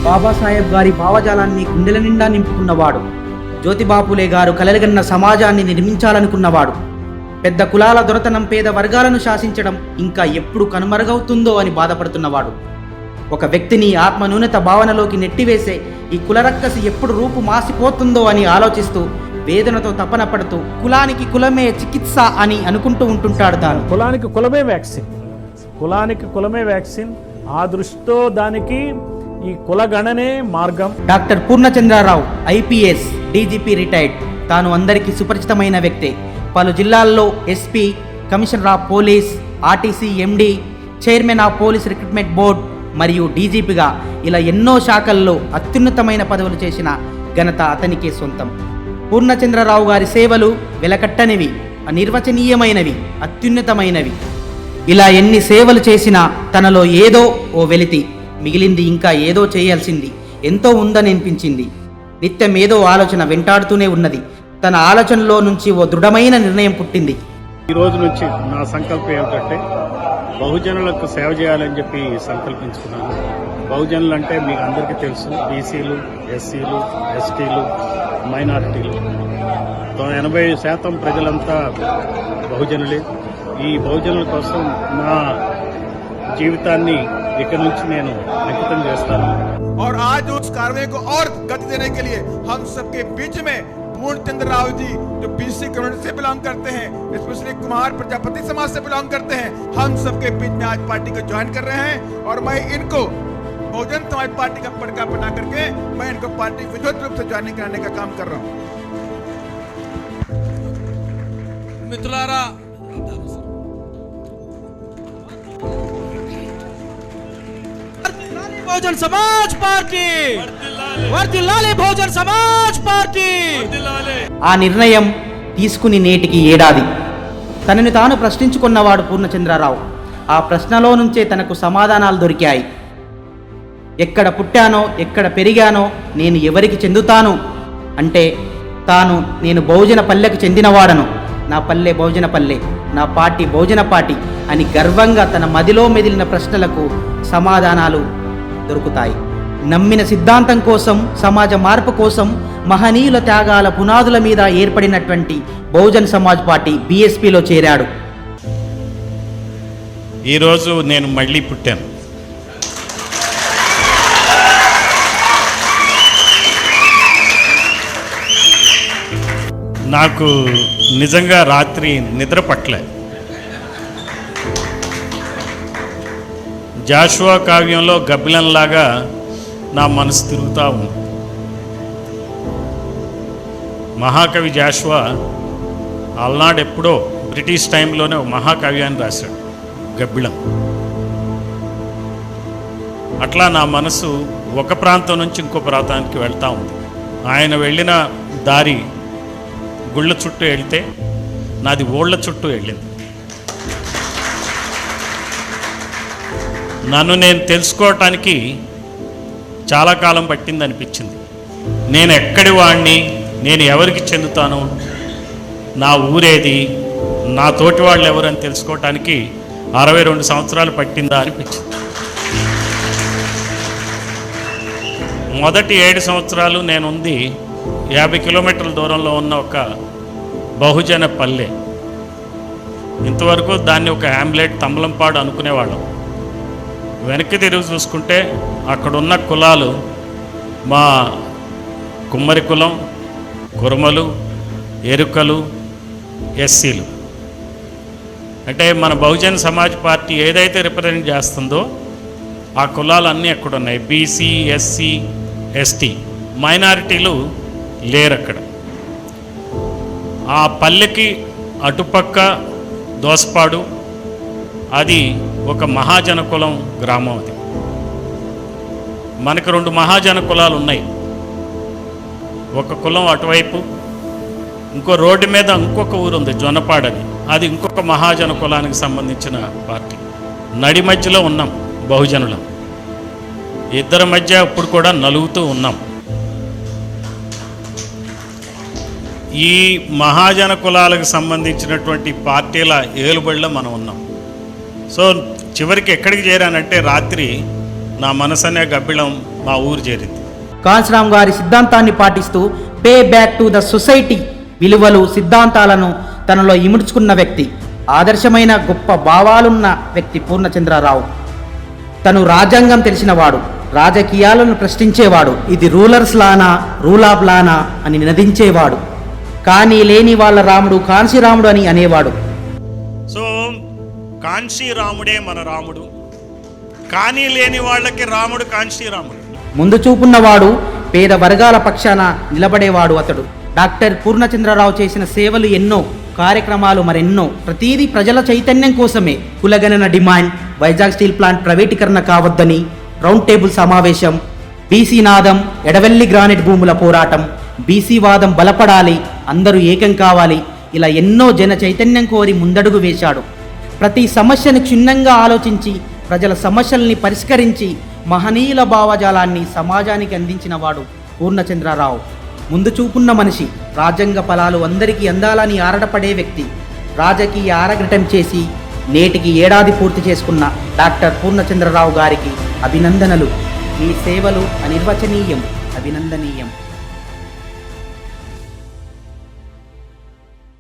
బాబాసాహెబ్ గారి భావజాలాన్ని గుండెల నిండా నింపుకున్నవాడు. జ్యోతిబాపులే గారు కలలుగన్న సమాజాన్ని నిర్మించాలనుకున్నవాడు. పెద్ద కులాల దొరతనం పేద వర్గాలను శాసించడం ఇంకా ఎప్పుడు కనుమరుగవుతుందో అని బాధపడుతున్నవాడు. ఒక వ్యక్తిని ఆత్మన్యూనత భావనలోకి నెట్టివేసే ఈ కులరక్కసి ఎప్పుడు రూపు మాసిపోతుందో అని ఆలోచిస్తూ వేదనతో తపన పడుతూ కులానికి కులమే చికిత్స అని అనుకుంటూ ఉంటుంటాడు తాను. కులానికి కులమే వ్యాక్సిన్, కులానికి కులమే వ్యాక్సిన్. ఆ దృష్టితో దానికి ఈ కులగణనే మార్గం. Doctor Purnachandrarao IPS DGP retired. తాను అందరికీ సుపరిచితమైన వ్యక్తే. పలు జిల్లాల్లో SP, commissioner of police, RTC MD, chairman of police recruitment board మరియు డీజీపీగా ఇలా ఎన్నో శాఖల్లో అత్యున్నతమైన పదవులు చేసిన ఘనత అతనికే సొంతం. పూర్ణచంద్రరావు గారి సేవలు వెలకట్టనివి, అనిర్వచనీయమైనవి, అత్యున్నతమైనవి. ఇలా ఎన్ని సేవలు చేసినా తనలో ఏదో ఓ వెలితి మిగిలింది. ఇంకా ఏదో చేయాల్సింది ఎంతో ఉందని అనిపించింది. నిత్యం ఏదో ఆలోచన వెంటాడుతూనే ఉన్నది. తన ఆలోచనలో నుంచి ఓ దృఢమైన నిర్ణయం పుట్టింది. ఈ రోజు నుంచి నా సంకల్పం ఏమిటంటే బహుజనులకు సేవ చేయాలని చెప్పి సంకల్పించుకున్నాను. బహుజనులు అంటే మీకు అందరికీ తెలుసు, బీసీలు, ఎస్సీలు, ఎస్టీలు, మైనారిటీలు. 80% ప్రజలంతా బహుజనులే. ఈ బహుజనుల కోసం నా జీవితాన్ని ఇక నుంచి నేను అంకితం చేస్తాను. और आज उस कार्रवाई को और गति देने के लिए हम सबके बीच में पूर्णचंद्र राव जी जो बीसी कम्युनिटी से बिलोंग करते हैं, स्पेशली कुमार प्रजापति समाज से बिलोंग करते हैं, हम सबके बीच में आज पार्टी को ज्वाइन कर रहे हैं। और मैं इनको बहुजन समाज पार्टी का पड़का बना करके मैं इनको पार्टी विधिवत रूप से ज्वाइनिंग कराने का काम कर रहा हूँ। मित्रारा बहुजन समाज पार्टी వర్ధిల్లాలి बहुजन समाज पार्टी। ఆ నిర్ణయం తీసుకుని నేటికి ఏడాది. తనని తాను ప్రశ్నించుకున్నవాడు పూర్ణచంద్రరావు. ఆ ప్రశ్నలో నుంచే తనకు సమాధానాలు దొరికాయి. ఎక్కడ పుట్టానో, ఎక్కడ పెరిగానో, నేను ఎవరికి చెందుతాను అంటే నేను బహుజన పల్లెకు చెందినవాడను. నా పల్లె బహుజన పల్లె, నా పార్టీ బహుజన పార్టీ అని గర్వంగా తన మదిలో మెదిలిన ప్రశ్నలకు సమాధానాలు దొరుకుతాయి. నమ్మిన సిద్ధాంతం కోసం, సమాజ మార్పు కోసం, మహనీయుల త్యాగాల పునాదుల మీద ఏర్పడినటువంటి బహుజన్ సమాజ్ పార్టీ బీఎస్పీలో చేరాడు. ఈరోజు నేను మళ్ళీ పుట్టాను. నాకు నిజంగా రాత్రి నిద్ర పట్టలే. జాషువా కావ్యంలో గబ్బిలంలాగా నా మనసు తిరుగుతూ ఉంది. మహాకవి జాషువా అలనాడు ఎప్పుడో బ్రిటిష్ టైంలోనే ఒక మహాకావ్యాన్ని రాశాడు, గబ్బిలం. అట్లా నా మనసు ఒక ప్రాంతం నుంచి ఇంకో ప్రాంతానికి వెళ్తూ ఉంది. ఆయన వెళ్ళిన దారి గుళ్ళ చుట్టూ వెళ్తే నాది ఓళ్ళ చుట్టూ వెళ్ళింది. నన్ను నేను తెలుసుకోవటానికి చాలా కాలం పట్టింది అనిపించింది. నేను ఎక్కడి వాడిని, నేను ఎవరికి చెందుతాను, నా ఊరేది, నా తోటి వాళ్ళు ఎవరని తెలుసుకోవటానికి 62 సంవత్సరాలు పట్టిందా అనిపించింది. మొదటి 7 సంవత్సరాలు నేనుంది 50 కిలోమీటర్ల దూరంలో ఉన్న ఒక బహుజన పల్లె. ఇంతవరకు దాన్ని ఒక హ్యామ్లెట్, తమ్మలంపాడు అనుకునేవాళ్ళం. వెనక్కి తిరిగి చూసుకుంటే అక్కడున్న కులాలు మా కుమ్మరి కులం, కురుమలు, ఎరుకలు, ఎస్సీలు. అంటే మన బహుజన్ సమాజ్ పార్టీ ఏదైతే రిప్రజెంట్ చేస్తుందో ఆ కులాలన్నీ అక్కడ ఉన్నాయి. బీసీ, ఎస్సీ, ఎస్టీ, మైనారిటీలు లేరు అక్కడ. ఆ పల్లెకి అటుపక్క దోసపాడు, అది ఒక మహాజన కులం గ్రామం. అది మనకు 2 మహాజన కులాలు ఉన్నాయి. ఒక కులం అటువైపు, ఇంకో రోడ్డు మీద ఇంకొక ఊరు ఉంది జొన్నపాడని, అది ఇంకొక మహాజన కులానికి సంబంధించిన పార్టీ. నడి మధ్యలో ఉన్నాం బహుజనులం. ఇద్దరి మధ్య ఇప్పుడు కూడా నలుగుతూ ఉన్నాం. ఈ మహాజన కులాలకు సంబంధించినటువంటి పార్టీల ఏలుబడిలో మనం ఉన్నాం. సో చివరికి ఎక్కడికి చేరానంటే రాత్రి నా మనసు అనే గబ్బిళం మా ఊరు చేరింది. కాంశీరామ్ గారి సిద్ధాంతాన్ని పాటిస్తూ pay back to the society విలువలు సిద్ధాంతాలను తనలో ఇముడ్చుకున్న వ్యక్తి, ఆదర్శమైన గొప్ప భావాలున్న వ్యక్తి పూర్ణచంద్రరావు. తను రాజ్యాంగం తెలిసినవాడు, రాజకీయాలను ప్రశ్నించేవాడు, ఇది రూలర్స్ లానా రూల్ ఆఫ్ లానా అని నినదించేవాడు. కానీ లేని వాళ్ళ రాముడు కాంశీరాముడు అని అనేవాడు. సో కాంశీరాముడే మన రాముడు, కానీ లేని వాళ్ళకి రాముడు కాంశీరాముడు. ముందు చూపున్నవాడు, పేద వర్గాల పక్షాన నిలబడేవాడు అతడు. డాక్టర్ పూర్ణచంద్రరావు చేసిన సేవలు ఎన్నో, కార్యక్రమాలు మరెన్నో. ప్రతిదీ ప్రజల చైతన్యం కోసమే. కులగణన డిమాండ్, వైజాగ్ స్టీల్ ప్లాంట్ ప్రైవేటీకరణ కావద్దని రౌండ్ టేబుల్ సమావేశం, బీసీ నాదం, ఎడవెల్లి గ్రానైట్ భూముల పోరాటం, బీసీ వాదం బలపడాలి, అందరూ ఏకం కావాలి, ఇలా ఎన్నో జన చైతన్యం కోరి ముందడుగు వేశాడు. ప్రతి సమస్యను క్షుణ్ణంగా ఆలోచించి ప్రజల సమస్యల్ని పరిష్కరించి మహనీయుల భావజాలాన్ని సమాజానికి అందించినవాడు పూర్ణచంద్రరావు. ముందు చూపున్న మనిషి, రాజ్యాంగ ఫలాలు అందరికీ అందాలని ఆరాటపడే వ్యక్తి. రాజకీయ ఆరగటం చేసి నేటికి ఏడాది పూర్తి చేసుకున్న డాక్టర్ పూర్ణచంద్రరావు గారికి అభినందనలు. మీ సేవలు అనిర్వచనీయం, అభినందనీయం.